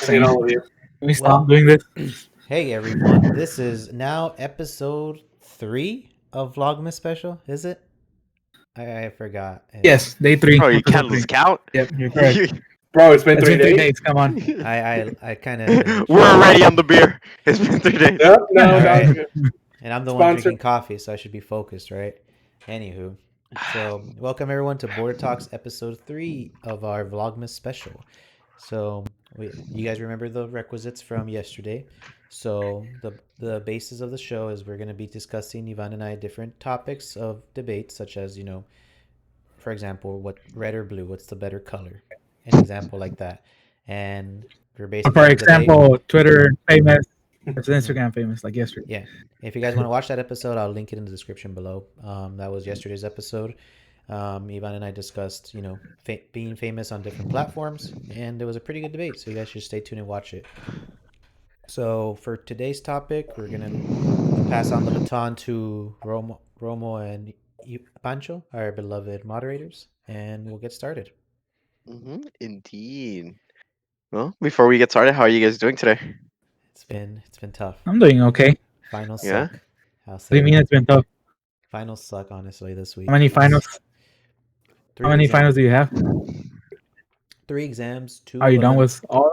Same. all of you. Can we stop doing this? Hey everyone, this is now episode 3 of Vlogmas special, is it? I forgot. Yes, day 3. Bro, you episode can't lose 3. count. Yep, you're correct. Bro, it's been It's 3 been 3 days. days. Come on. I kind of We're already on the beer. It's been 3 days. Yep, no, Alright. no. and I'm the one Sponsor. drinking coffee, so I should be focused, right? Anywho, so welcome everyone to Border Talks episode 3 of our Vlogmas special. So you guys remember the requisites from yesterday. So the basis of the show is we're going to be discussing, Ivan and I, different topics of debate, such as, for example, what red or blue, what's the better color? An example like that. And we're basically For example, Twitter famous versus Instagram famous, like yesterday. Yeah. If you guys want to watch that episode, I'll link it in the description below. That was yesterday's episode. Ivan and I discussed, being famous on different platforms, and it was a pretty good debate. So you guys should stay tuned and watch it. So for today's topic, we're gonna pass on the baton to Romo and Pancho, our beloved moderators, and we'll get started. Indeed. Well, before we get started, how are you guys doing today? It's been tough. I'm doing okay. Finals Yeah? suck. I'll say What do you mean that. it's been tough? Finals suck, honestly, this week. How many finals? Three How many exams. finals do you have? 3 exams. 2. Are you of done them- with all of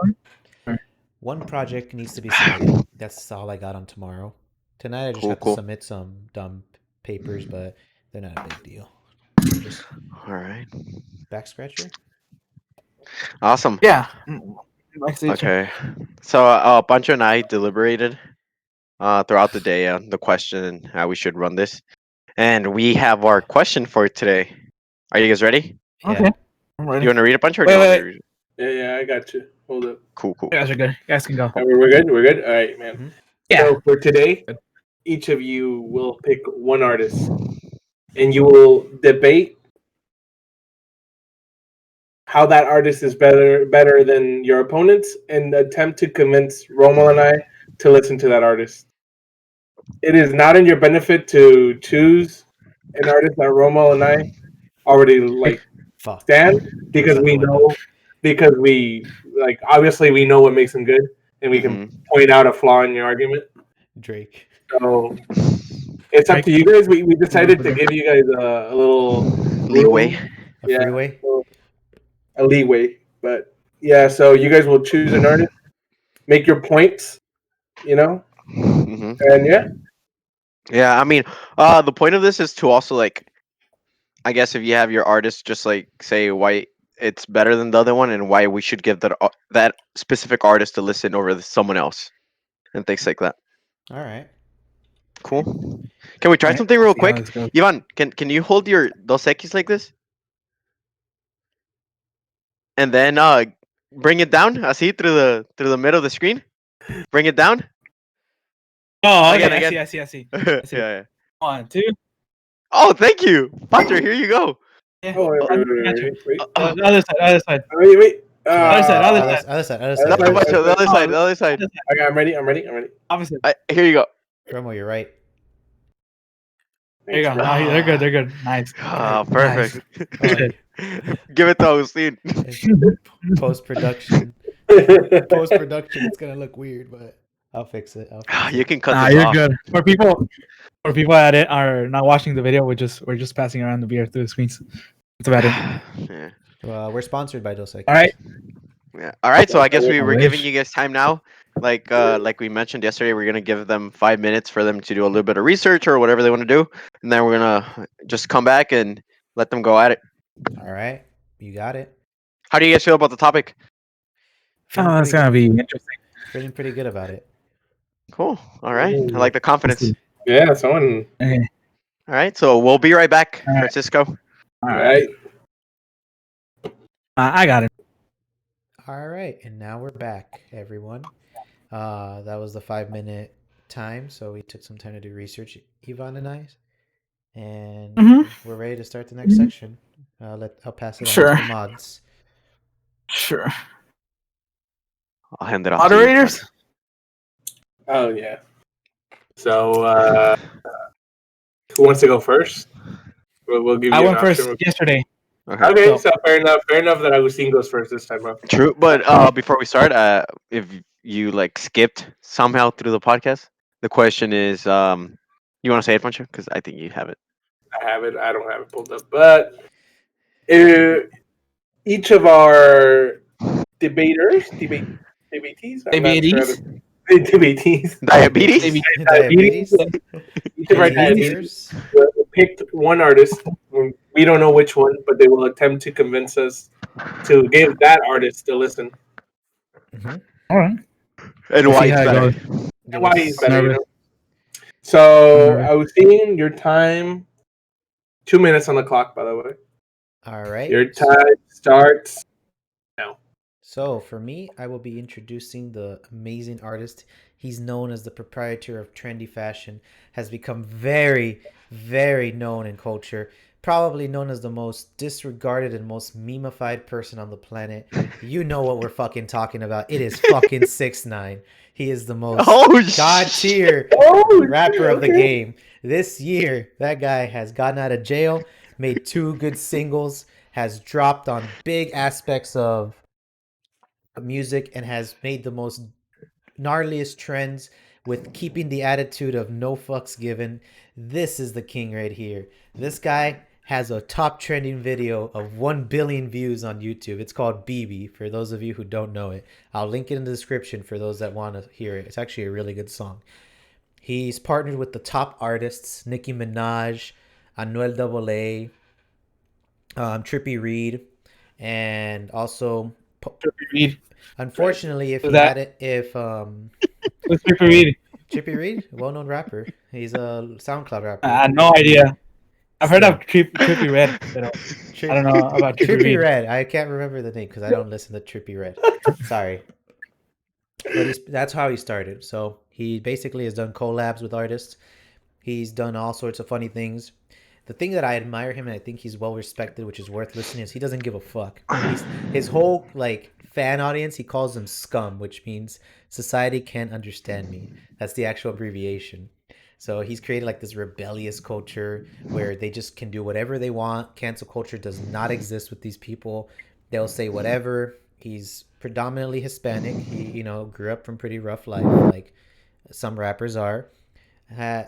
them? One project needs to be submitted. That's all I got on tomorrow. Tonight I just have to Cool. submit some dumb papers, but they're not a big deal. Just All right. back scratcher. Awesome. Yeah. Okay. So, Pancho and I deliberated throughout the day on the question and how we should run this. And we have our question for today. Are you guys ready? Okay. Yeah. I'm Do ready. you want to read it, Pancho? Or do you Wait, want me to read it? Yeah, I got you. Hold up. Cool. You guys are good. You guys can go. We're good? We're good? All right, man. Mhm. Yeah. So for today, each of you will pick one artist, and you will debate how that artist is better than your opponents, and attempt to convince Romo and I to listen to that artist. It is not in your benefit to choose an artist that Romo and I already Fuck. stand, because we know, obviously we know what makes him good, and we can point out a flaw in your argument. Drake. So it's up to you guys. We decided to give you guys a little Leeway. A Yeah. freeway. a leeway. But yeah, so you guys will choose an artist, make your points, Mhm. and yeah. Yeah, I mean, the point of this is to also I guess if you have your artist, just say why it's better than the other one and why we should give that specific artist to listen over someone else, and things like that. All right. Cool. Can we try Alright, something real see how quick? this goes. Ivan, can you hold your Dos Equis like this? And then bring it down, así through the middle of the screen. Bring it down. Oh, Again, okay. again. I see. Yeah. 1, 2. Oh, thank you, Pancho. Here you go. Yeah. Oh, wait. The other side. Wait. Other side. Other side. That's Not fine. too much. The other side. The other side. Okay, I'm ready. Opposite. Here you go. Romo, you're right. There you go. Thanks, Oh, they're good. Nice. Ah, perfect. Good. Give it to Agustin. Post production. bro. Post production. It's gonna look weird, but I'll fix it. You can cut Nah, this you're off. good. For people at it are not watching the video, we're just passing around the beer through the screens. That's about it. Yeah. We're sponsored by Dos Equis. All right. Yeah. All right. So I guess I we're wish. giving you guys time now. Like we mentioned yesterday, we're gonna give them 5 minutes for them to do a little bit of research or whatever they want to do, and then we're gonna just come back and let them go at it. All right. You got it. How do you guys feel about the topic? Oh, that's gonna be interesting. Feeling pretty good about it. Cool. All right. I like the confidence. see. Yeah, someone. Okay. All right. So we'll be right back, All right. Francisco. All All right. right. I got it. All right, and now we're back, everyone. That was the 5-minute time, so we took some time to do research, Ivan and I, and Mhm. we're ready to start the next section. I'll pass it on Sure. to the mods. Sure. I'll hand it off. to you, Moderators. Oh yeah. So who wants to go first? We'll give you I an went first option. yesterday. Okay, So- so fair enough that Agustin goes first this time, bro. True, but before we start, if you like skipped somehow through the podcast, the question is, you want to say it, Pancho? Because I think you have it. I have it. I don't have it pulled up, but each of our debatees. I'm not sure. Debatees. Diabetes. Diabetes. Each of our Diabetes. picked one artist. We don't know which one, but they will attempt to convince us to give that artist a listen. Mm-hmm. All right. And Let's why see it's how it better. goes. And why he's better, you Nervous. know? So Nervous. I was seeing your time. 2 minutes on the clock, by the way. All right. Your time starts now. So for me, I will be introducing the amazing artist. He's known as the proprietor of trendy fashion, has become very, very known in culture, probably known as the most disregarded and most memeified person on the planet. You know what we're fucking talking about. It is fucking 6ix9ine. He is the most god tier rapper of the game. This year, that guy has gotten out of jail, made 2 good singles, has dropped on big aspects of music, and has made the most gnarliest trends with keeping the attitude of no fucks given. This is the king right here. This guy has a top trending video of 1 billion views on YouTube. It's called BB, for those of you who don't know it. I'll link it in the description for those that want to hear it. It's actually a really good song. He's partnered with the top artists, Nicki Minaj, Anuel AA, Trippie Reed, and also Reed. unfortunately, if Who's he that? had it, if Who's Trippie Reed? Trippie Reed, well-known rapper, he's a SoundCloud rapper. I had no idea. I've heard of Trippie Red, but I don't know about Trippie Reed. Red. I can't remember the name because I don't listen to Trippie Red. Sorry, but that's how he started. So he basically has done collabs with artists. He's done all sorts of funny things. The thing that I admire him and I think he's well respected, which is worth listening, is he doesn't give a fuck. His whole like fan audience, he calls them scum, which means society can't understand me. That's the actual abbreviation. So he's created like this rebellious culture where they just can do whatever they want. Cancel culture does not exist with these people. They'll say whatever. He's predominantly Hispanic. He, grew up from pretty rough life, like some rappers are.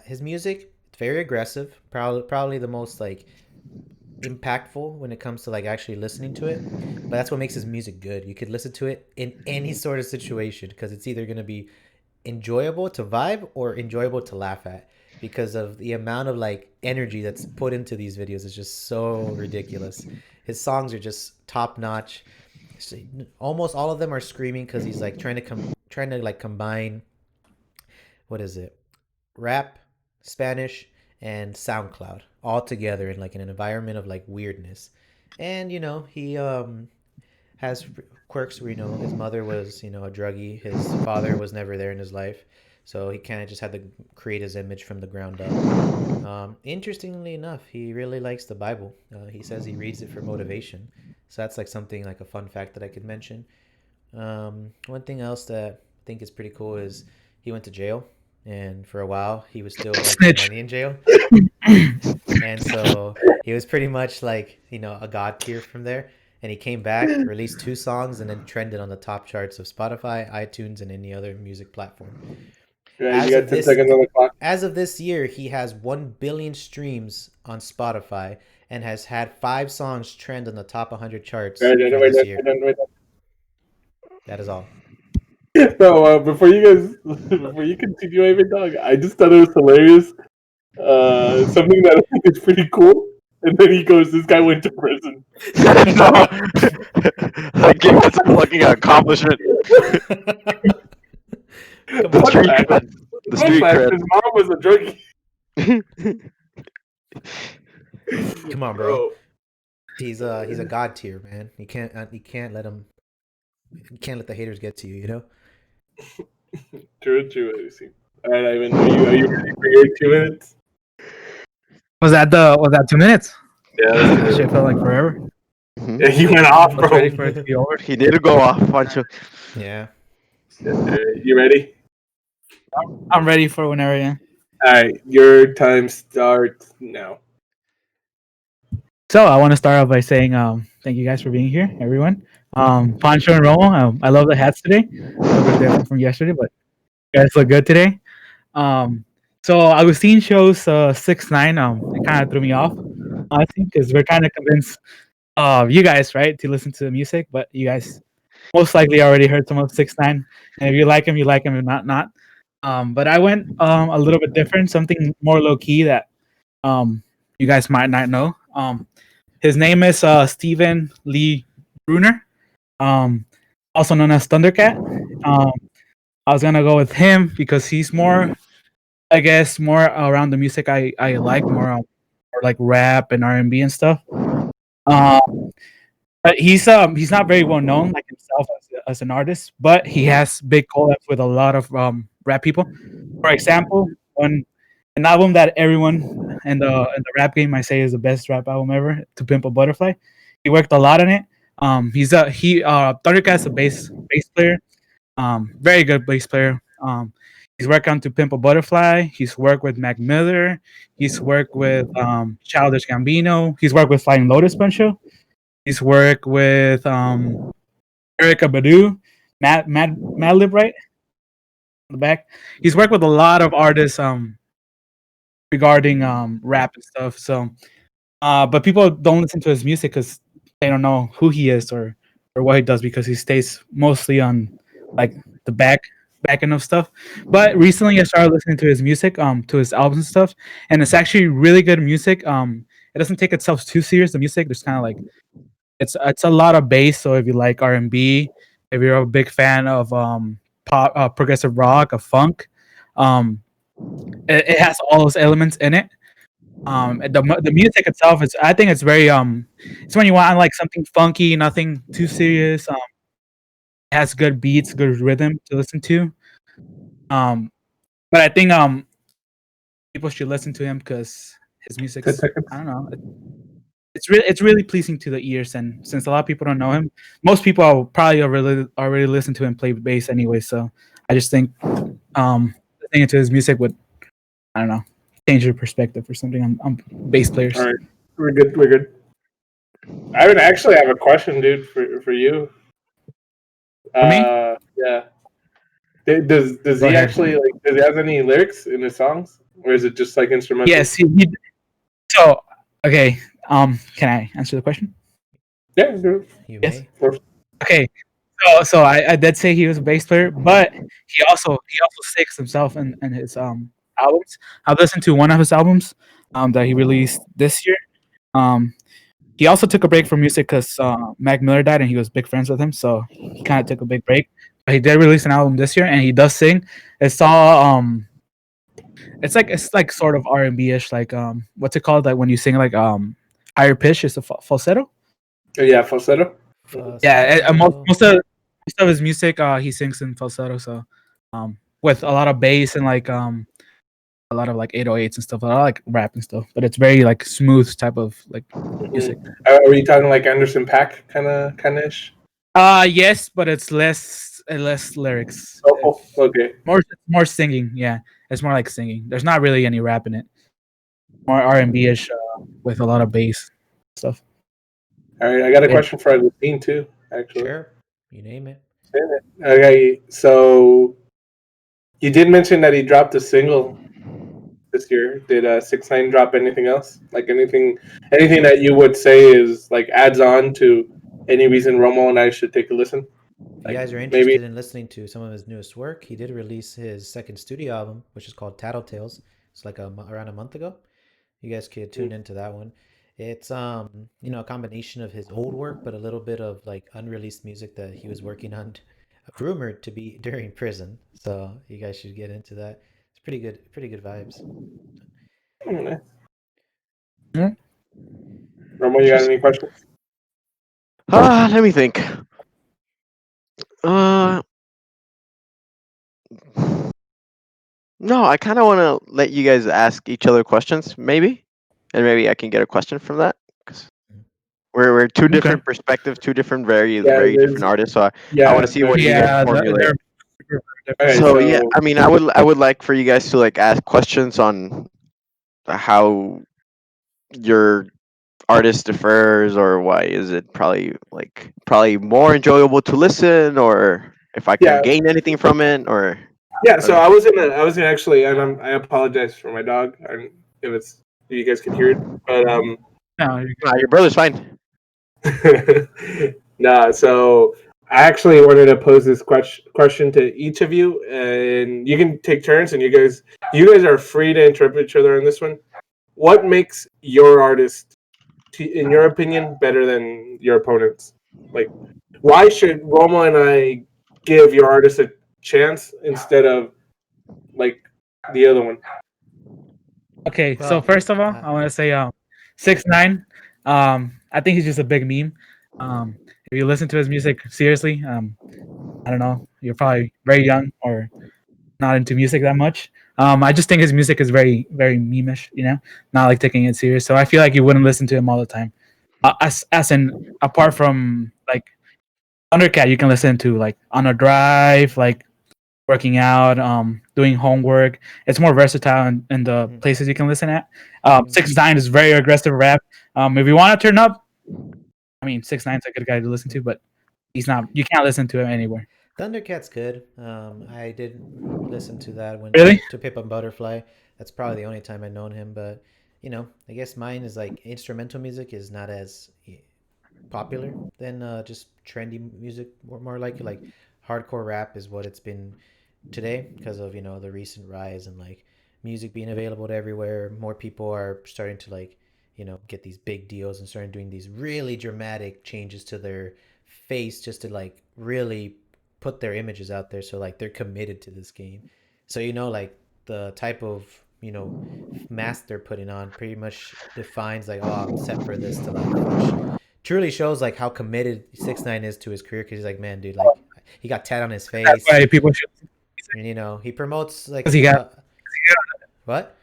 His music, it's very aggressive. Probably the most like impactful when it comes to like actually listening to it. But that's what makes his music good. You could listen to it in any sort of situation because it's either going to be enjoyable to vibe or enjoyable to laugh at, because of the amount of like energy that's put into these videos is just so ridiculous. His songs are just top notch. Almost all of them are screaming because he's like trying to like combine, what is it, rap, Spanish, and SoundCloud all together in like an environment of like weirdness. And he has quirks where his mother was a druggie, his father was never there in his life, so he kind of just had to create his image from the ground up. Interestingly enough, he really likes the Bible. He says he reads it for motivation, so that's like something like a fun fact that I could mention. One thing else that I think is pretty cool is he went to jail, and for a while he was still making money in jail. And so he was pretty much like a god tier from there. And he came back, released 2 songs, and then trended on the top charts of Spotify, iTunes, and any other music platform. Right, you got 10 seconds on the clock. As of this year, he has 1 billion streams on Spotify and has had 5 songs trend on the top 100 charts for this year. That is all. So before you continue, Ivan, dog, I just thought it was hilarious. Something that I think is pretty cool. And then he goes, "This guy went to prison." No, I think that's a fucking accomplishment. The street cred. The street cred. His mom was a druggie. Come on, bro. He's a god tier, man. You can't let him. You can't let the haters get to you. True. I see. All right, Ivan, are you ready for your 2 minutes? Was that 2 minutes? Yeah. That shit felt like forever. Yeah, he went off, I was bro. ready for it to be over. He did go off, Pancho. Yeah. You ready? I'm ready for whenever. Yeah. All right, your time starts now. So I want to start off by saying thank you guys for being here, everyone. Pancho and Romo, I love the hats today. A little bit different from yesterday, but you guys look good today. Um, so Agustin shows 6ix9ine. It kind of threw me off, honestly, because we're kind of convinced you guys, right, to listen to the music, but you guys most likely already heard some of 6ix9ine, and if you like him, you like him. If not, not. But I went a little bit different, something more low key that you guys might not know. His name is Stephen Lee Bruner, um, also known as Thundercat. Um, I was gonna go with him because he's more, I guess, more around the music I like more, more like rap and R&B and stuff. Um, but he's not very well known like himself as an artist, but he has big collabs with a lot of rap people. For example, one an album that everyone in the rap game I say is the best rap album ever, "To Pimp a Butterfly." He worked a lot on it. Thundercat's a bass player, very good bass player. He's worked on "To Pimp a Butterfly." He's worked with Mac Miller. He's worked with Childish Gambino. He's worked with Flying Lotus Buncho. He's worked with Erica Badu, Madlib, right? On the back. He's worked with a lot of artists regarding rap and stuff. So, but people don't listen to his music because they don't know who he is or what he does because he stays mostly on like the back end of stuff. But recently, I started listening to his music, to his albums and stuff, and it's actually really good music. It doesn't take itself too serious. The music, there's kind of like it's a lot of bass. So if you like R&B, if you're a big fan of pop, progressive rock, of funk, um, it has all those elements in it. The music itself is, I think it's very it's when you want like something funky, nothing too serious. It has good beats, good rhythm to listen to. Um, but I think people should listen to him because his 10 music's, seconds. I don't know, it's really pleasing to the ears, and since a lot of people don't know him, most people are probably already listen to him play bass anyway. So I just think listening to his music would, I don't know, change your perspective or something on bass players. All right, we're good. We're good. I would actually have a question, dude, for you. For me? Yeah. Does Go he ahead. actually like? Does he have any lyrics in his songs, or is it just like instrumental? Yes. So okay. Can I answer the question? Yeah. Dude. You Yes. may. Okay. So I did say he was a bass player, but he also sings himself in his albums. I've listened to one of his albums that he released this year. He also took a break from music because Mac Miller died and he was big friends with him, so he kind of took a big break. But he did release an album this year and he does sing. It's all it's like sort of R&B ish, like what's it called? Like when you sing like higher pitch, is a falsetto. Yeah, falsetto. Yeah, Falsetto. most of his music, he sings in falsetto. So, with a lot of bass and like a lot of like 808s and stuff. A lot of like rap and stuff, but it's very like smooth type of like music. Are you talking like Anderson .Paak kind of ish? Yes, but it's less lyrics. Oh, okay. More singing. Yeah, it's more like singing. There's not really any rap in it. More R&B ish with a lot of bass stuff. All right, I got a Yeah. question for Agustin too. Actually, Sure. You name it. okay. So you did mention that he dropped a single this year. Did 6ix9ine drop anything else? Like anything that you would say is like adds on to any reason Romo and I should take a listen? If Like, you guys are maybe- interested in listening to some of his newest work, he did release his second studio album, which is called Tattletales. It's like around a month ago. You guys could tune into that one. It's a combination of his old work, but a little bit of like unreleased music that he was working on, rumored to be during prison. So you guys should get into that. It's pretty good vibes. Nice. Yeah. Romo, you got any questions? Let me think. No, I kind of want to let you guys ask each other questions, maybe, and maybe I can get a question from that. 'Cause we're two different perspectives, two different very different artists. So I want to see what you guys formulate. Okay, So yeah, I mean, I would like for you guys to like ask questions on how your artist differs, or why is it probably more enjoyable to listen, or if I can Yeah, gain anything from it, or yeah. So uh, I was gonna actually, and I apologize for my dog. And if you guys can hear it, but No, nah, your brother's fine. nah. So I actually wanted to pose this question to each of you, and you can take turns, and you guys are free to interpret each other on this one. What makes your artist, in your opinion, better than your opponents? Like, why should Roma and I give your artist a chance instead of like the other one? okay, so Well, first of all, I want to say 6ix9ine. I think he's just a big meme. If you listen to his music seriously, I don't know, you're probably very young or not into music that much. I just think his music is very, very memeish, not like taking it serious. So I feel like you wouldn't listen to him all the time. As in, apart from like Thundercat, you can listen to like on a drive, like working out, doing homework. It's more versatile in the mm, places you can listen at. mm, 6ix9ine is very aggressive rap. If you want to turn up, I mean, 6ix9ine's a good guy to listen to, but he's not. You can't listen to him anywhere. Thundercat's good. I did listen to that when Really? to Pip and Butterfly. That's probably the only time I've known him. But I guess mine is like instrumental music is not as popular than just trendy music. More like hardcore rap is what it's been today because of the recent rise and like music being available to everywhere. More people are starting to like get these big deals and starting doing these really dramatic changes to their face just to like really put their images out there. So like they're committed to this game. So like the type of mask they're putting on pretty much defines like, oh, I'm set for this to life, which truly shows like how committed 6ix9ine is to his career. Because he's like, man, dude, like he got tat on his That's face, why people should. and he promotes Because like he got. what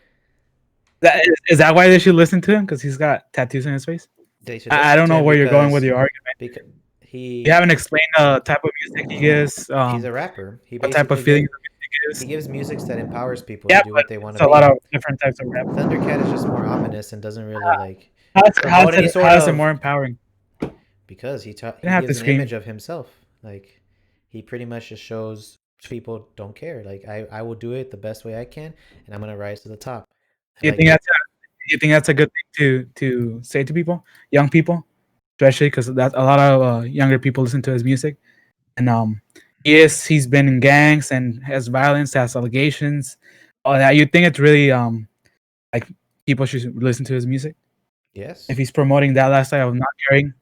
Is that why they should listen to him? Because he's got tattoos on his face. they should I listen don't to know him where you're going with because your argument. because You he haven't explained the type of music he gives. he's a rapper. He What type of basically feelings gives the music he gives. gives music that empowers people to Yeah, do but what they want it's to a lot be. of different types of rap. Thundercat is just more ominous and doesn't really like How's promote any it, sort how is it of more empowering? because You he don't have to gives an scream. image of himself. Like he pretty much just shows people don't care. Like I will do it the best way I can, and I'm gonna rise to the top. And You like think that's a good thing to say to people, young people, especially because that a lot of younger people listen to his music, and yes, he's been in gangs and has violence, has allegations, all that. You think it's really like people should listen to his music if yes, he's promoting that lifestyle of not caring?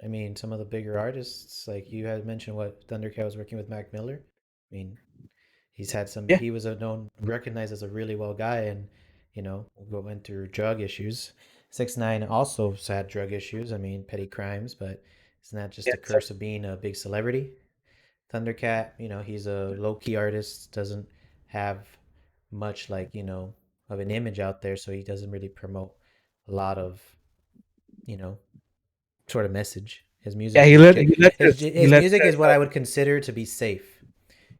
I mean some of the bigger artists, like you had mentioned, what Thundercat was working with Mac Miller. I mean, he's had some. Yeah, He was a known, recognized as a really well guy, and went through drug issues. 6ix9ine also had drug issues. I mean, petty crimes, but isn't that just yeah. the curse of being a big celebrity? Thundercat, he's a low key artist, doesn't have much like of an image out there, so he doesn't really promote a lot of you know sort of message. His Yeah, music is he his lets music his is what I would consider to be safe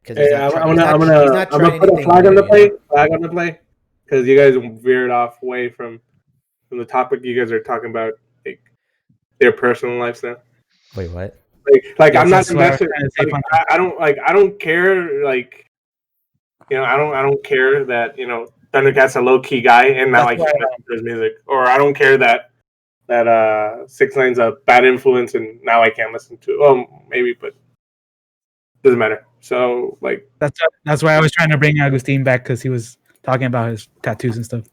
because Hey, I'm gonna I'm he's gonna not I'm gonna trying put a anything flag on new. the play. Flag on the play, because you guys veered off away from the topic. You guys are talking about like their personal lives now. Wait, what? Like I'm yes, not that's what I was invested. trying to say, Like Pancho. I don't care. Like I don't care that Thundercat's a low key guy, and now That's I why can't listen to his music, or I don't care that 6ix9ine's a bad influence, and now I can't listen to. Maybe, but doesn't matter. So like, that's why I was trying to bring Agustin back because he was talking about his tattoos and stuff,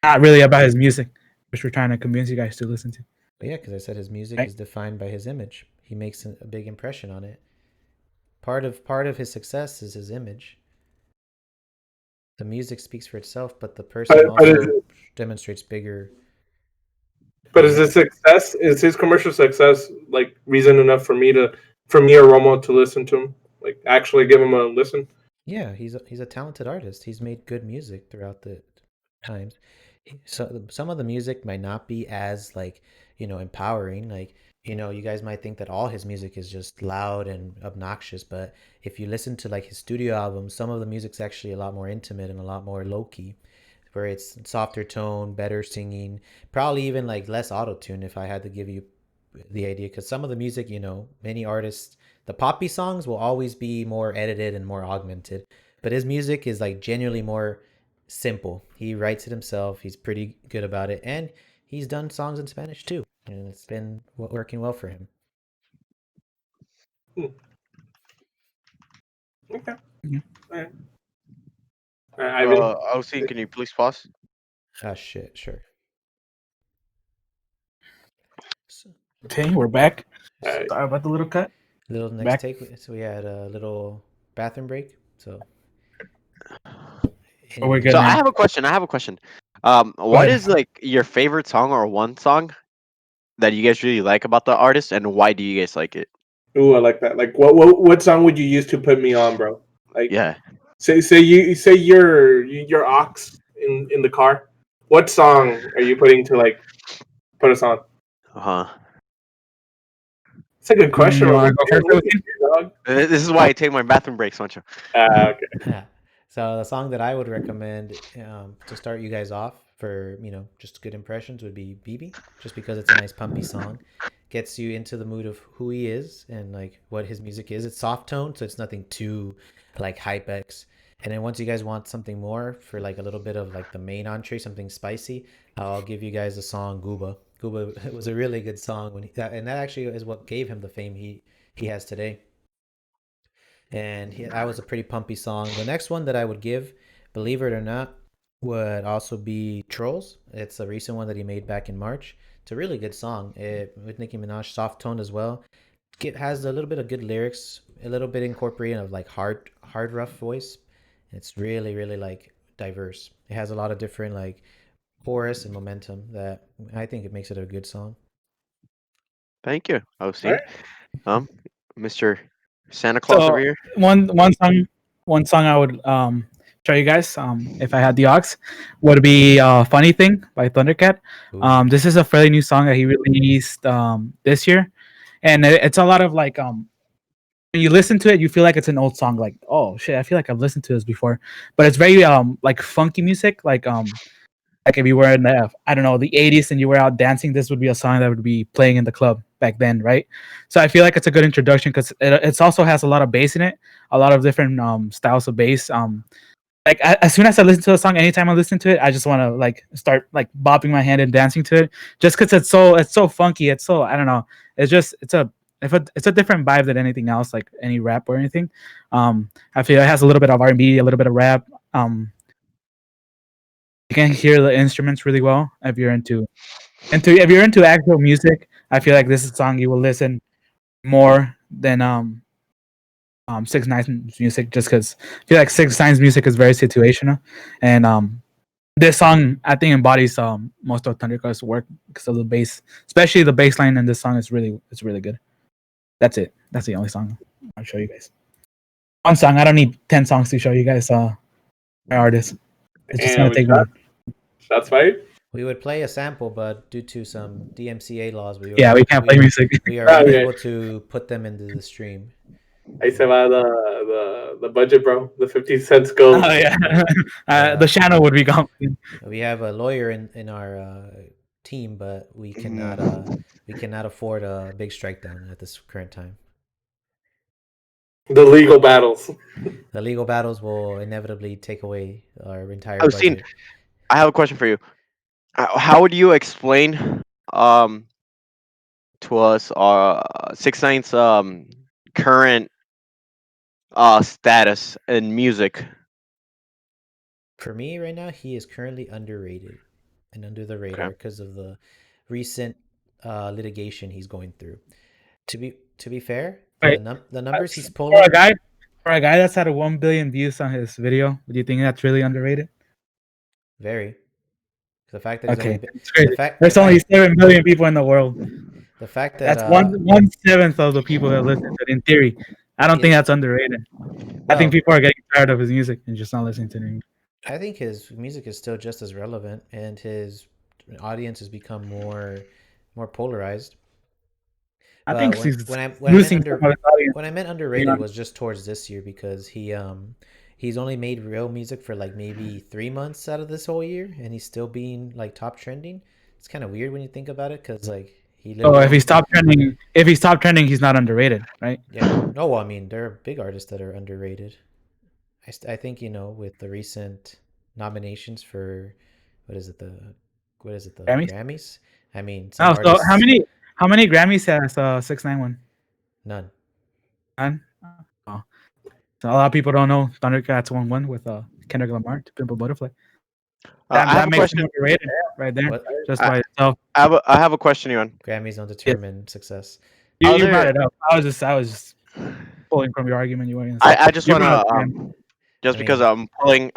not really about his music, which we're trying to convince you guys to listen to. But yeah, because I said his music Right? is defined by his image. He makes a big impression on it. Part of his success is his image. The music speaks for itself, but the person but also demonstrates bigger. is his success, is his commercial success like reason enough for me or Romo to listen to him? Like actually give him a listen? Yeah, he's a talented artist. He's made good music throughout the times. So some of the music might not be as like empowering. Like you guys might think that all his music is just loud and obnoxious, but if you listen to like his studio albums, some of the music's actually a lot more intimate and a lot more low key. where it's softer tone, better singing, probably even like less auto tune if I had to give you the idea. Because some of the music, many artists, the poppy songs will always be more edited and more augmented, but his music is like genuinely more simple. He writes it himself. He's pretty good about it, and he's done songs in Spanish too, and it's been working well for him. Okay. Yeah. All right. Ivan. I was saying, can you please pause? Ah, shit, sure. So, Okay, we're back. All right. Sorry about the little cut. little next Back. take. So we had a little bathroom break. So Oh, we're good So now. I have a question. What is like your favorite song or one song that you guys really like about the artist, and why do you guys like it? Ooh, I like that. Like, what song would you use to put me on, bro? Like, Yeah. say you're ox in the car. What song are you putting to like put us on? Uh huh. It's a good question. You Over wanna go here. first, Look Agustin? at you, dog. This is why I take my bathroom breaks, Sancho. Okay. So the song that I would recommend to start you guys off for just good impressions would be BB, just because it's a nice pumpy song, gets you into the mood of who he is and like what his music is. It's soft tone, so it's nothing too like hypex. And then once you guys want something more for like a little bit of like the main entree, something spicy, I'll give you guys the song Gooba. Gooba was a really good song and that actually is what gave him the fame he has today. And that was a pretty pumpy song. The next one that I would give, believe it or not, would also be Trolls. It's a recent one that he made back in March. It's a really good song with Nicki Minaj, soft toned as well. It has a little bit of good lyrics, a little bit incorporating of like hard rough voice. It's really really like diverse. It has a lot of different like chorus and momentum that I think it makes it a good song. Thank you. I was All seeing, right. Mr. Santa Claus over So here. one song I would show you guys if I had the aux would be "Funny Thing" by Thundercat. Ooh. This is a fairly new song that he released this year, and it's a lot of like when you listen to it, you feel like it's an old song. Like, oh shit, I feel like I've listened to this before. But it's very like funky music. Like if you were in the I don't know the 80s and you were out dancing, this would be a song that would be playing in the club back then, right? So I feel like it's a good introduction because it also has a lot of bass in it, a lot of different styles of bass. Like as soon as I listen to a song, anytime I listen to it, I just want to like start like bopping my hand and dancing to it, just because it's so funky. It's so I don't know. It's a different vibe than anything else, like any rap or anything. I feel it has a little bit of R&B, a little bit of rap. You can hear the instruments really well if you're into actual music. I feel like this is a song you will listen more than 6ix9ine's music, just because I feel like 6ix9ine's music is very situational, and this song I think embodies most of Thundercat's work because of the bass, especially the bass line in this song is really good. That's it. That's the only song I'll show you guys. One song. I don't need 10 songs to show you guys my artist. It's just gonna And take one. that's right. We would play a sample, but due to some DMCA laws, Yeah, we can't play music. we are Okay. unable to put them into the stream. Ahí se va the budget, bro. The 50 cents goes. Oh yeah, Yeah. the channel would be gone. We have a lawyer in our team, but we cannot afford a big strike down at this current time. The legal battles. The legal battles will inevitably take away our entire I was seeing. budget. I have a question for you. How would you explain to us 6ix9ine's current status in music? For me, right now, he is currently underrated and under the radar Okay. because of the recent litigation he's going through. To be fair, Wait, the numbers he's for pulling. a guy that's had 1 billion views on his video, do you think that's really underrated? Very. The fact that he's Okay, only been, it's crazy. the fact There's only 7 billion people in the world. the fact that That's one seventh of the people that listen to it. In theory, I don't think it, that's underrated. I think well, people are getting tired of his music and just not listening to it anymore. I think his music is still just as relevant, and his audience has become more polarized. I But think he's when I meant losing some of his audience. when I meant You underrated know? was just towards this year because he's only made real music for like maybe 3 months out of this whole year, and he's still being like top trending. It's kind of weird when you think about it, because like he Oh, literally only if he stopped trending, he's not underrated, right? yeah. No, well, I mean there are big artists that are underrated. I think with the recent nominations for what is it the the Grammys. Grammys. I mean some Oh, so artists how many Grammys has 6ix9ine won? none. None. Oh, so a lot of people don't know Thundercats won one with Kendrick Lamar to Pimp a Butterfly. I have That a makes him question. underrated right there, What just I, by itself. I have a question, Ivan. Grammys don't Yes. determine success. You brought Other, it up. I was just pulling from your argument you were gonna say. I just You want brought up to Grammy. just I because mean, I'm pulling.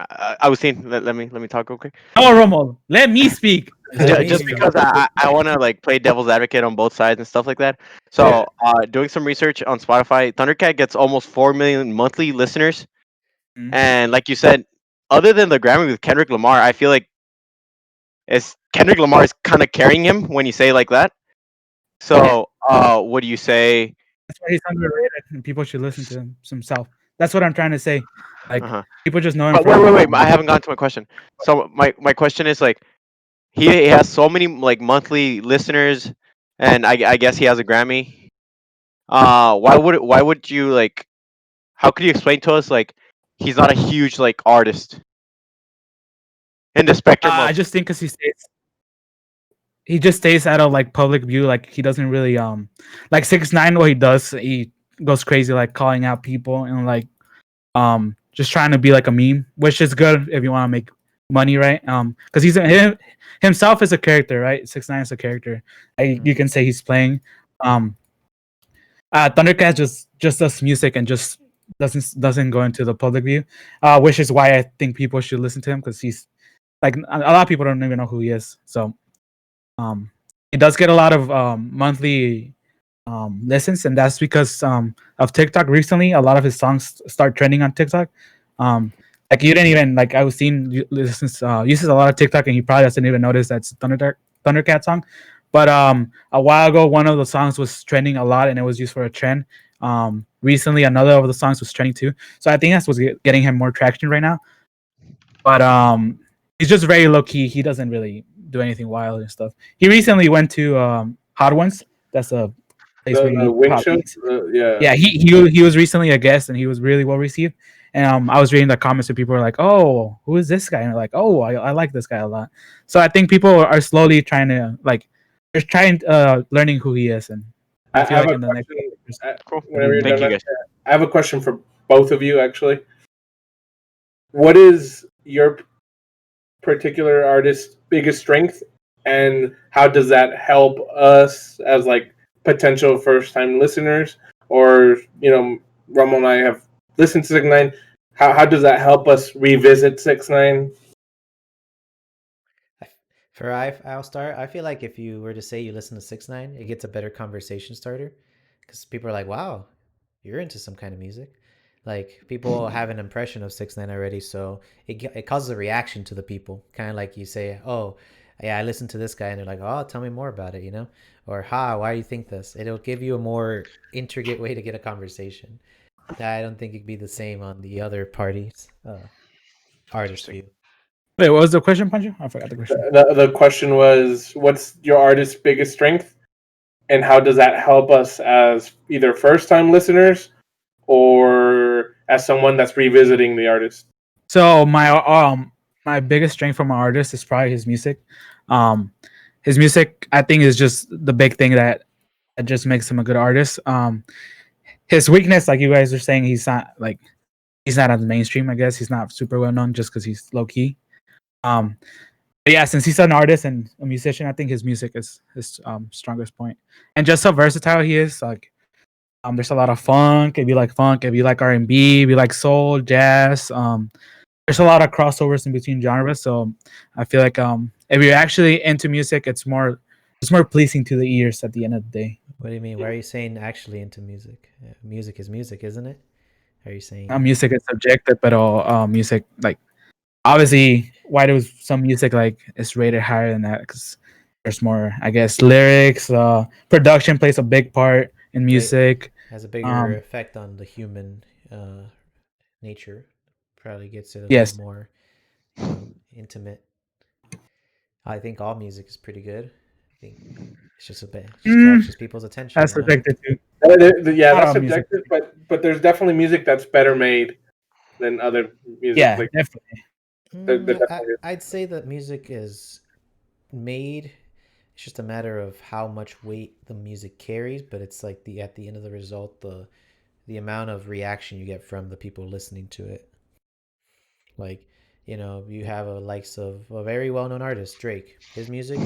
I was thinking. Let me talk. Okay. Oh, Romo, let me speak. let me Just speak. because I want to like play devil's advocate on both sides and stuff like that. So, doing some research on Spotify, Thundercat gets almost 4 million monthly listeners, Mm. and like you said, other than the Grammy with Kendrick Lamar, I feel like it's Kendrick Lamar is kind of carrying him when you say like that. So, what do you say? That's why he's underrated, and people should listen to him himself. That's what I'm trying to say. Like Uh-huh. people just know him But from. wait. I haven't gotten to my question. So my question is like he has so many like monthly listeners, and I guess he has a Grammy. Why would you like? How could you explain to us like he's not a huge like artist in the spectrum I of? just think because he just stays out of like public view. Like he doesn't really like 6ix9ine. What he does, he goes crazy like calling out people and like just trying to be like a meme, which is good if you want to make money, right? Because himself is a character, right? 6ix9ine is a character. You can say he's playing. Um, Thundercat just does music and just doesn't go into the public view, which is why I think people should listen to him because he's like a lot of people don't even know who he is. So um, he does get a lot of monthly listens, and that's because of TikTok. Recently, a lot of his songs start trending on TikTok. Like you didn't even like I was seeing uses a lot of TikTok, and he probably doesn't even notice that's Thundercat song. But a while ago, one of the songs was trending a lot, and it was used for a trend. Recently, another of the songs was trending too. So I think that's what's getting him more traction right now. But he's just very low key. He doesn't really do anything wild and stuff. He recently went to Hot Ones. That's a place where you The eat wing hot show. wings. Yeah. Yeah, he was recently a guest and he was really well received. And I was reading the comments and people were like, "Oh, who is this guy?" And they're like, "Oh, I like this guy a lot." So I think people are slowly trying to like they're trying learning who he is, and I I feel have like a in the next question. Cool. Whenever you're Thank you done, guys. I have a question for both of you. Actually, what is your particular artist's biggest strength, and how does that help us as like potential first-time listeners, or Romo and I have listened to 6ix9ine. How does that help us revisit 6ix9ine? I'll start. I feel like if you were to say you listen to 6ix9ine, it gets a better conversation starter, because people are like, "Wow, you're into some kind of music." Like people have an impression of 6ix9ine already, so it causes a reaction to the people. Kind of like you say, "Oh, yeah, I listened to this guy," and they're like, "Oh, tell me more about it," or "Ha, why do you think this?" It'll give you a more intricate way to get a conversation. That I don't think it'd be the same on the other party's artist Interesting. view. Wait, what was the question, Pancho? I forgot the question. The question was, what's your artist's biggest strength, and how does that help us as either first-time listeners or as someone that's revisiting the artist? So my biggest strength from an artist is probably his music. Um, his music I think is just the big thing that just makes him a good artist. His weakness, like you guys are saying, he's not on the mainstream. I guess he's not super well known just because he's low key. Um, but yeah, since he's an artist and a musician, I think his music is his strongest point. And just how versatile he is. Like there's a lot of funk. If you like R&B, if you like soul, jazz. There's a lot of crossovers in between genres. So I feel like if you're actually into music, it's more pleasing to the ears at the end of the day. What do you mean? Why are you saying actually into music? Music is music, isn't it? Are you saying Music is subjective, but music like obviously why does some music like is rated higher than that because there's more I guess lyrics, production plays a big part in it music. has a bigger Um, effect on the human nature, probably gets it a Yes. little more, intimate. I think all music is pretty good. I think it's just a bit just catches people's attention. That's you know? subjective too. Yeah, Not that's all music. subjective, but there's definitely music that's better made than other music. Yeah, Like definitely. there definitely is. I'd say that music is made. It's just a matter of how much weight the music carries, but it's like at the end of the result, the amount of reaction you get from the people listening to it. Like, you have a likes of a very well-known artist, Drake. His music,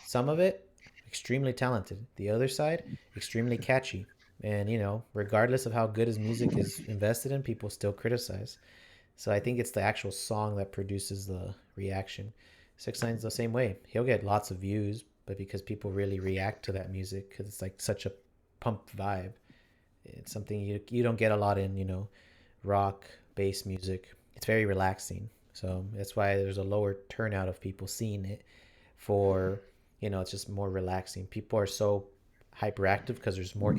some of it extremely talented. The other side, extremely catchy. And, regardless of how good his music is invested in, people still criticize. So I think it's the actual song that produces the reaction. 6ix9ine's the same way. He'll get lots of views, but because people really react to that music, because it's like such a pump vibe. It's something you don't get a lot in, rock, bass music. It's very relaxing. So that's why there's a lower turnout of people seeing it. It's just more relaxing. People are so hyperactive because there's more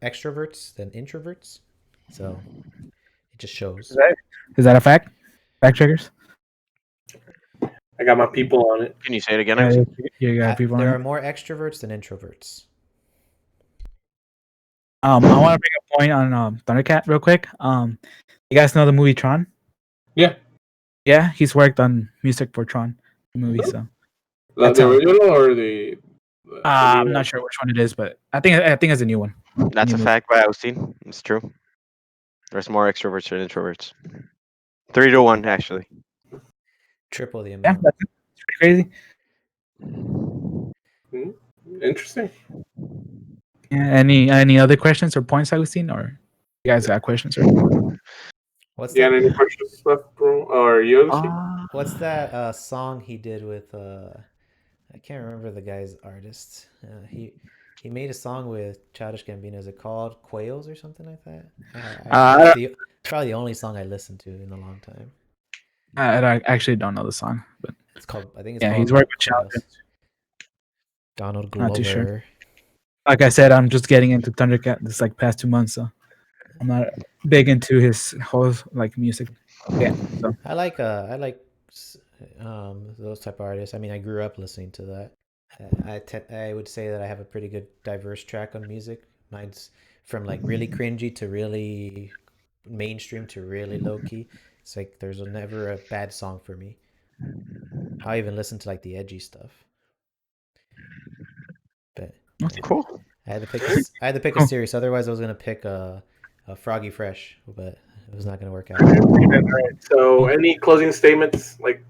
extroverts than introverts. So it just shows. Is that a fact? Fact checkers? I got my people on it. Can you say it again? Yeah, Agustin? you got people on There it. are more extroverts than introverts. I want to make a point on Thundercat real quick. You guys know the movie Tron? Yeah. Yeah, he's worked on music for Tron movie. So That's The how- original or the new I'm one? not sure which one it is, but I think it's a new one. That's a New fact by Agustin. It's true. There's more extroverts than introverts. 3-1, actually. Triple the Yeah, amount. that's pretty crazy. Interesting. Yeah, any other questions or points, Agustin, or you guys got questions? Or What's You got that? any questions left, bro? Or Yoshi? What's that song he did with I can't remember the guy's artist. He made a song with Childish Gambino. Is it called Quails or something like that? It's probably the only song I listened to in a long time. I actually don't know the song, but It's called. I think it's yeah, called he's worked with Quails. Childish. Donald Glover. Not too sure. Like I said, I'm just getting into Thundercat this like past 2 months, so I'm not big into his whole like music. Yeah, so I like those type of artists. I mean, I grew up listening to that. I would say that I have a pretty good diverse track on music. Mine's from like really cringy to really mainstream to really low key. It's like there's never a bad song for me. I even listen to like the edgy stuff. But Cool. I had to pick a series. Otherwise, I was gonna pick a Froggy Fresh, but it was not gonna work out. Alright, so any closing statements? Like,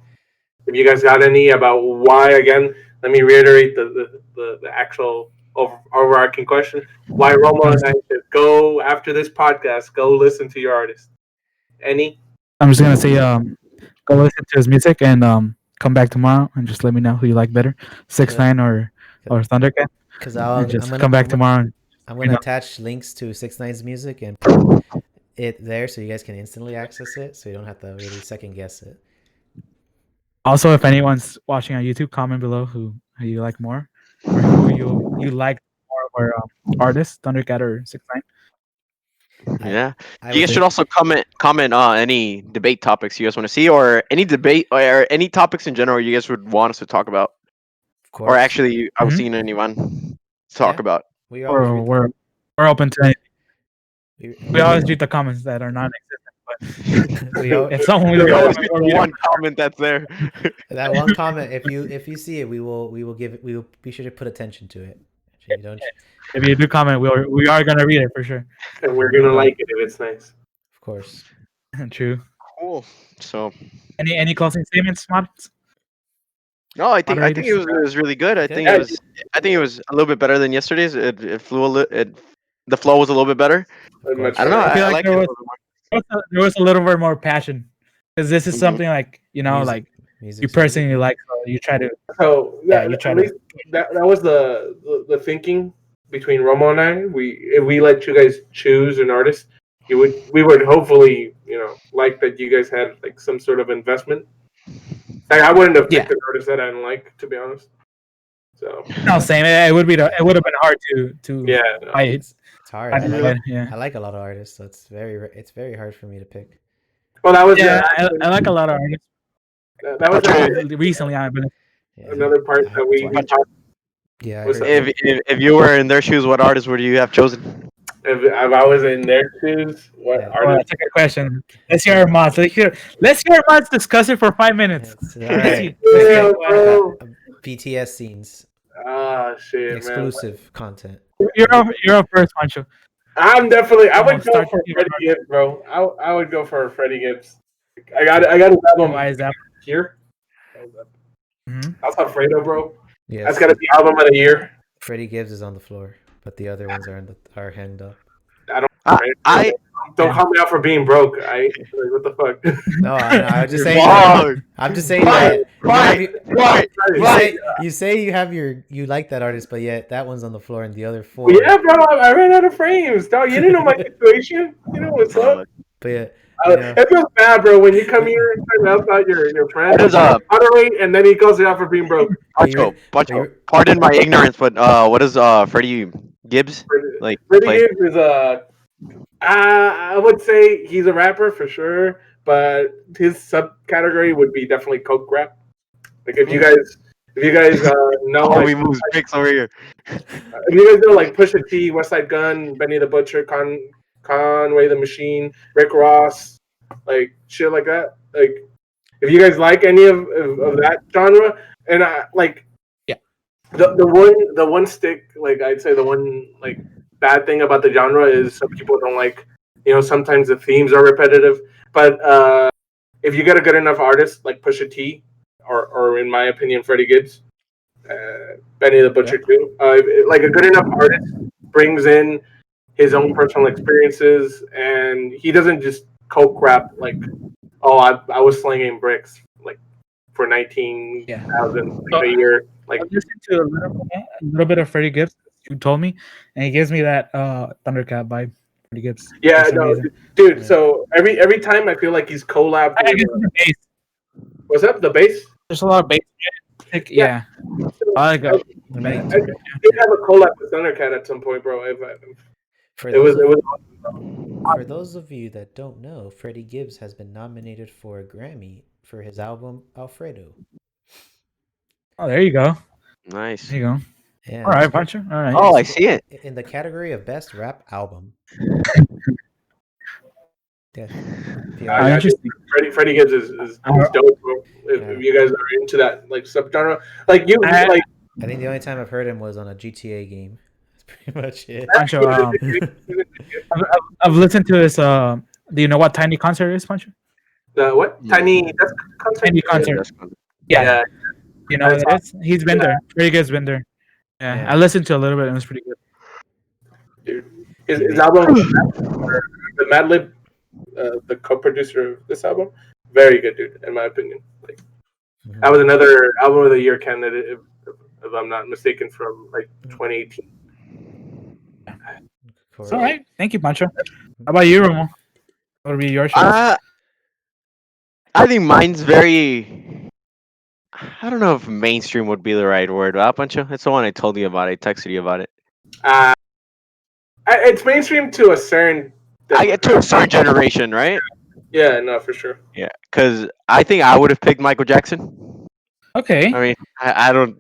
if you guys got any about why, again, let me reiterate the actual overarching question. Why Romo and I should go after this podcast, go listen to your artist. Any? I'm just gonna say go listen to his music and come back tomorrow and just let me know who you like better, 6ix9ine or Thundercat. Because And just come back tomorrow. I'm gonna attach links to 6ix9ine's music and put it there so you guys can instantly access it, so you don't have to really second guess it. Also, if anyone's watching on YouTube, comment below who you like more, or who you like more of our artists, Thundercat or 6ix9ine. Yeah. I You guys would- should also comment on any debate topics you guys want to see, or any debate or any topics in general you guys would want us to talk about, of course. or actually I've seen anyone talk Yeah. about. We always Or read. we're open to anything. We always read the The, comments that are non-existent. But we al- if someone We leaves a always comment, get we'll read one it. comment that's there. that one comment. If you see it, we will give it. We will be sure to put attention to it. So you don't. If you do comment, we are gonna read it for sure. And we're gonna like it if it's nice. Of course. True. Cool. So Any closing statements, mods? no, I think it was really good. I think it was a little bit better than yesterday's. It flew a little. The flow was a little bit better. Much I don't know. I feel I like like it. there was a little bit more passion because this is Mhm. something like Music- like music you personally like, so you try to So Yeah, you try at to- least that was the thinking between Romo and I. If we let you guys choose an artist, we would hopefully like that you guys had like some sort of investment. Like, I wouldn't have picked Yeah. an artist that I didn't like, to be honest. So No, same. It would have been hard to yeah, It's hard. I like it, yeah. I like a lot of artists, so it's very hard for me to pick. Well, that was I like a lot of artists. that was Recently, I've been. another part that we That's why- talked. Yeah, I What's heard up? If you were in their shoes, what artist would you have chosen? If I was in their shoes, what Yeah. Oh, artist? that's a good question. Let's hear our mods. Let's hear our mods discuss it for 5 minutes. All Let's right. see. Yeah, bro. BTS scenes, Ah, shit, man. exclusive content. You're up first, Pancho. I would Come go on, for start. Freddie Gibbs, bro. I would go for Freddie Gibbs. I got his album Why is that? here. Mhm. That's Alfredo, bro. Yes. That's gotta be album of the year. Freddie Gibbs is on the floor, but the other ones are hanged up. I Don't call me out for being broke. Like, what the fuck? No, I was just saying. Wrong. I'm just saying Right, that right. you say you like that artist, but yet that one's on the floor and the other four. Well, yeah, bro. I ran out of frames, dog. You didn't know my situation. You know what's up. But yeah, you know, It feels bad, bro, when you come here and try to help out your friend, What is up? moderate, and then he calls you out for being broke. Pancho, pardon my ignorance, but what is Freddie Gibbs like? Freddie Play? Gibbs is I would say he's a rapper for sure, but his subcategory would be definitely coke rap. Like if you guys know, Oh, like, we move bricks over here. if you guys know like Pusha T, West Side Gun, Benny the Butcher, Conway the Machine, Rick Ross, like shit like that. Like if you guys like any of that genre, and the one stick, like I'd say the one like bad thing about the genre is some people don't like, sometimes the themes are repetitive. But if you get a good enough artist like Pusha T, or in my opinion Freddie Gibbs, Benny the Butcher too, like a good enough artist brings in his own personal experiences, and he doesn't just coke rap like, oh, I was slinging bricks like for 19,000 a year. Like, I listened to a little bit of Freddie Gibbs. You told me, and he gives me that Thundercat vibe. Freddie Gibbs. yeah, for some no, reason. dude. So every time I feel like he's collabed. I guess it's the bass. What's up? The bass? There's a lot of bass. Yeah. I like it. I did have a collab with Thundercat at some point, bro. for It was. For those of you that don't know, Freddie Gibbs has been nominated for a Grammy for his album Alfredo. Oh, there you go. Nice. There you go. Yeah. All right, Pancho. All right. Oh, I see it. In the category of best rap album. Yeah. Freddie Gibbs is dope, bro. If you guys are into that like subgenre, like you, like. I think the only time I've heard him was on a GTA game. That's pretty much it. Pancho, I've listened to his. Do you know what Tiny Concert is, Pancho? The what? Tiny concert. Tiny Concert. Yeah. You know what it is? He's been there. Freddie Gibbs been there. Yeah. I listened to a little bit, and it was pretty good. Dude, his album, the Madlib, the co-producer of this album, very good, dude. In my opinion, like that was another album of the year candidate, if I'm not mistaken, from like 2018. It's all right. Thank you, Pancho. How about you, Romo? What would be your show? I think mine's very. I don't know if mainstream would be the right word. Pancho, it's the one I told you about. I texted you about it. It's mainstream to a certain. I get to a certain generation, right? Yeah, no, for sure. Yeah, because I think I would have picked Michael Jackson. Okay. I mean, I don't.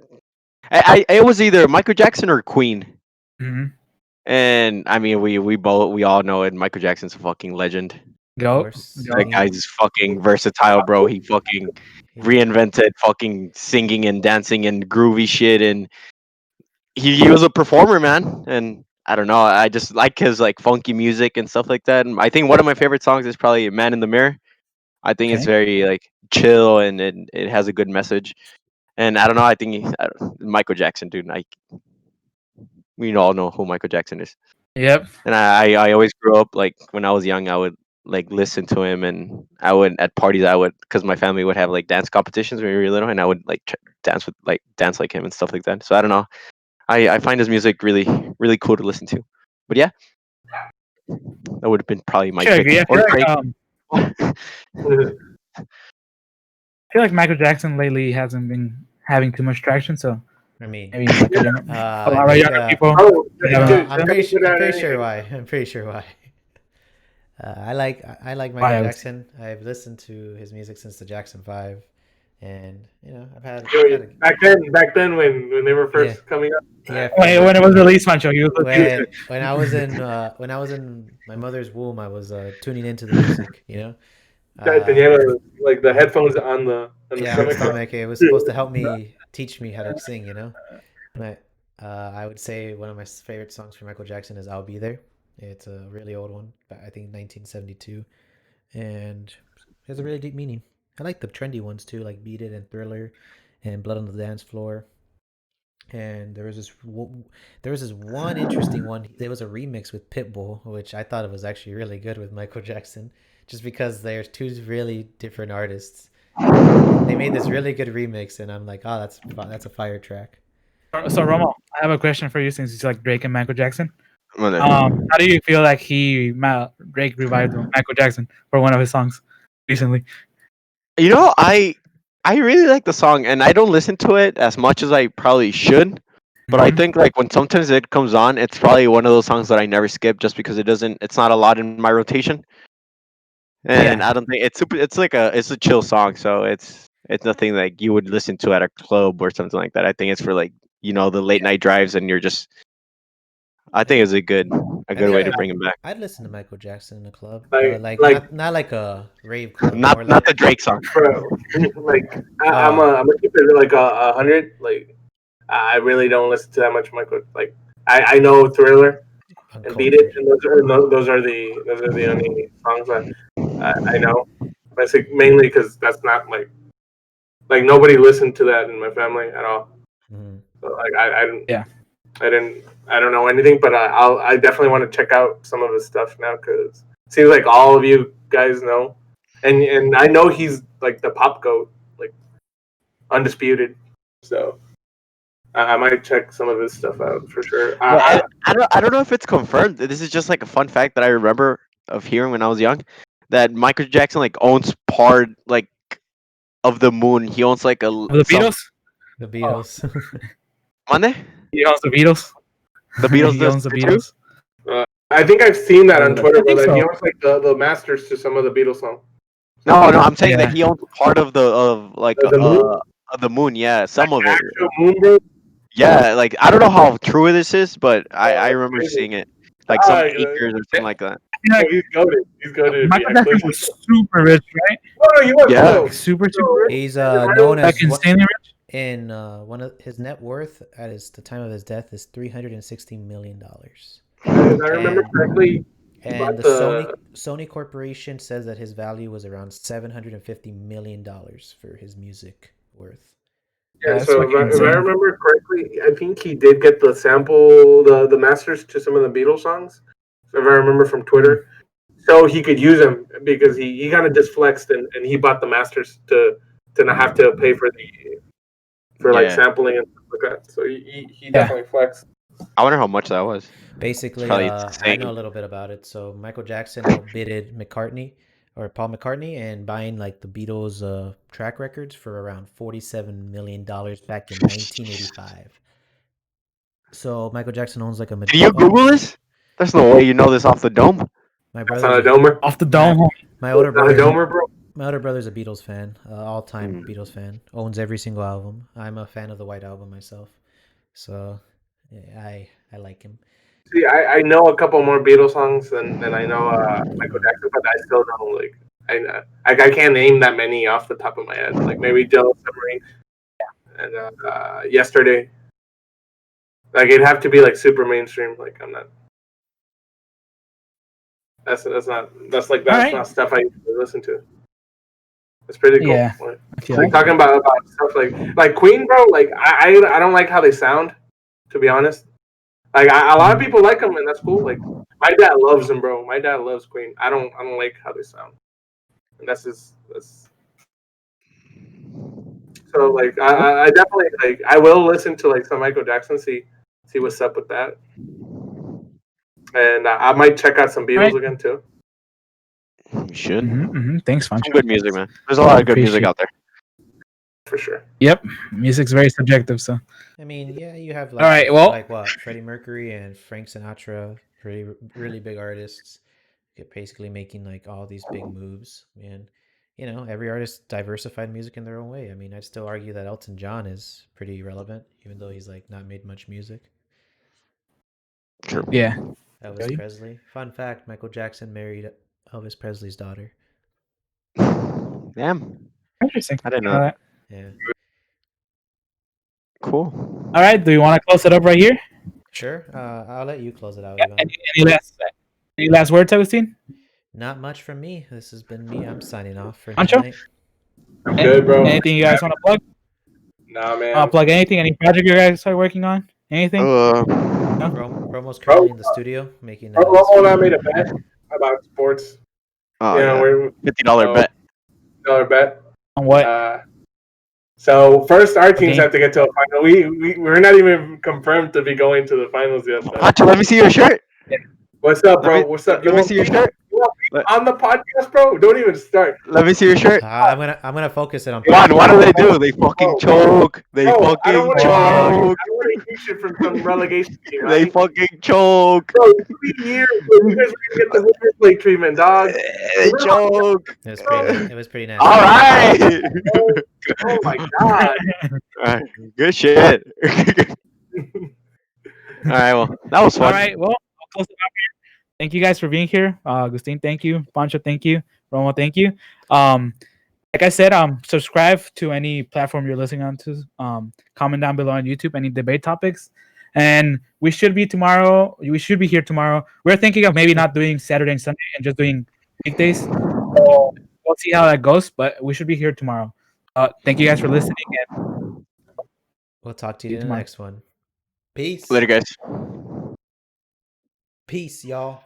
It was either Michael Jackson or Queen. Mm-hmm. And I mean, we all know it. Michael Jackson's a fucking legend. Go. That guy's fucking versatile, bro. He fucking reinvented fucking singing and dancing and groovy shit, and he was a performer, man. And I don't know, I just like his like funky music and stuff like that. And I think one of my favorite songs is probably "Man in the Mirror." I think it's very like chill and it has a good message. And I don't know, I think Michael Jackson, dude. We all know who Michael Jackson is. Yep. And I always grew up like when I was young, I would like listen to him, and I would at parties because my family would have like dance competitions when we were little, and I would like dance like him and stuff like that. So I don't know, I find his music really really cool to listen to. But yeah, that would have been probably my pick. I feel like Michael Jackson lately hasn't been having too much traction, so I mean, maybe like I think, younger people. Oh, I'm pretty sure why. I like Michael Why, Jackson. I've listened to his music since the Jackson 5, and I've had Back then when they were first coming up. yeah when it was released, Mancho, he was when I was in my mother's womb, I was tuning into the music. Tenía like the headphones on the On the stomach. stomach. It was supposed to help me teach me how to sing. But I would say one of my favorite songs from Michael Jackson is "I'll Be There." It's a really old one, I think 1972, and it has a really deep meaning. I like the trendy ones too, like "Beat It" and "Thriller" and "Blood on the Dance Floor." And there was this one interesting one. There was a remix with Pitbull, which I thought it was actually really good with Michael Jackson, just because there's two really different artists. They made this really good remix, and I'm like, oh, that's a fire track. So Romo, I have a question for you since you like Drake and Michael Jackson. Mother. How do you feel like Drake revived Michael Jackson for one of his songs recently? I really like the song, and I don't listen to it as much as I probably should. But I Mhm. think like when sometimes it comes on, it's probably one of those songs that I never skip just because it's not a lot in my rotation. And Yeah. I don't think it's super. It's a chill song, so it's nothing like you would listen to at a club or something like that. I think it's for like the late night drives, and you're just. I think it's a good I way think to bring him back. I'd listen to Michael Jackson in a club, Like but like like not like a rave club, Not more not like the Drake song. bro, like I'm oh, gonna keep it like 100. Like I really don't listen to that much Michael. Like I know Thriller and Beat It, Uncultured. and those are the only songs that I know. Basically, mainly because that's not like nobody listened to that in my family at all. Mhm. So like I didn't Yeah. I don't know anything, but I definitely want to check out some of his stuff now because it seems like all of you guys know, and I know he's like the pop goat, like undisputed. So I might check some of his stuff out for sure. Well, I don't know if it's confirmed. This is just like a fun fact that I remember of hearing when I was young, that Michael Jackson like owns part like of the moon. He owns like Of the some Beatles? The Beatles. money. He owns the Beatles. The Beatles He does owns the too. Beatles. I think I've seen that on Twitter, I but think he so. owns like the masters to some of the Beatles songs. No, I'm saying Yeah. that he owns part of The moon, of the moon. Yeah, some of the it. actual moon, bro. Yeah, like I don't know how true this is, but I That's remember crazy. seeing it, like some Ah, acres or something like that. I feel oh, like he's goaded. He's goaded. Michael Yeah, Jackson was super rich, right? oh, no, he was Yeah. bro. Like super So, rich. He's if I known Like as insanely rich. in one of his net worth at the time of his death is $360 million. if I remember And correctly, he and bought the the Sony Corporation says that his value was around $750 million for his music worth. yeah. That's So fucking if I insane. remember correctly, I think he did get the sample, the masters to some of the Beatles songs. If I remember from Twitter, so he could use them because he kind of just flexed and he bought the masters to not have to pay for like Yeah, sampling and stuff like that. So he Yeah. definitely flexed. I wonder how much that was. Basically, Probably I know a insane. little bit about it. So Michael Jackson outbidded McCartney or Paul McCartney and buying like the Beatles track records for around $47 million back in 1985. So Michael Jackson owns like a Can you Google this? There's no way you know this off the dome. my That's brother's not a domer. Off the my, dome. my older Not a brother's domer, bro. my older brother's a Beatles fan, all time Mm. Beatles fan. Owns every single album. I'm a fan of the White Album myself, so yeah, I like him. See, I know a couple more Beatles songs than I know Michael Jackson, but I still don't like. I can't name that many off the top of my head. Like maybe Yellow Submarine and Yesterday. Like it'd have to be like super mainstream. Like I'm not. That's Alright. not stuff I usually listen to. It's pretty cool. Yeah. Like, I feel like like talking about stuff like Queen, bro. Like I don't like how they sound, to be honest. Like a lot of people like them, and that's cool. Like my dad loves them, bro. My dad loves Queen. I don't like how they sound, and that's. So like I definitely like I will listen to like some Michael Jackson, see what's up with that, and I might check out some Beatles Alright. again too. You should. Thanks, Some Fancho. good music, man. There's a lot of good music Appreciate out there. For sure. Yep. Music's very subjective, so I mean, yeah, you have Alright, well like what Freddie Mercury and Frank Sinatra, really really big artists, basically making like all these big moves. And you know, every artist diversified music in their own way. I mean, I'd still argue that Elton John is pretty relevant, even though he's like not made much music. True. Yeah. Elvis Okay. Presley. Fun fact: Michael Jackson married Elvis Presley's daughter. Damn. Interesting. I didn't You know know that. that. Yeah. Cool. All right. Do you want to close it up right here? Sure. I'll let you close it out, Yeah. Ivan. Any last words, Agustin? Not much from me. This has been me. I'm signing off for Ancho? tonight. I'm good, bro. Anything you guys want to plug? Nah, man. Plug anything? Any project you guys are working on? Anything? Uh, Romo's currently in the studio making. Romo and I made a bet about sports. oh You know, yeah. we're $50 so- bet. $50 bet. On what? So first, our teams Okay. have to get to a final. We're not even confirmed to be going to the finals yet. But Pancho, let me see your shirt. what's up, bro? What's up? Let me see your shirt. You want me on the podcast, bro? Don't even start. Let me see your shirt. I'm gonna focus it on. Juan, what do they do? They fucking Bro. choke. They Bro, I don't fucking want to choke. hear shit from some relegation team. They Right? fucking choke. Bro, 3 years, bro, you guys were gonna get the River Plate treatment, dog. They choke. It was pretty. It was pretty nasty. All right. Oh my god. All right. Good shit. All right. Well, that was fun. All right. Well, I'll close it out here. Thank you guys for being here. Agustin, thank you. Pancho, thank you. Romo, thank you. Like I said, subscribe to any platform you're listening on to. Comment down below on YouTube any debate topics. And we should be tomorrow. We should be here tomorrow. We're thinking of maybe not doing Saturday and Sunday and just doing weekdays. So we'll see how that goes. But we should be here tomorrow. Thank you guys for listening. And We'll talk to you in the tomorrow. next one. Peace. Later, guys. Peace, y'all.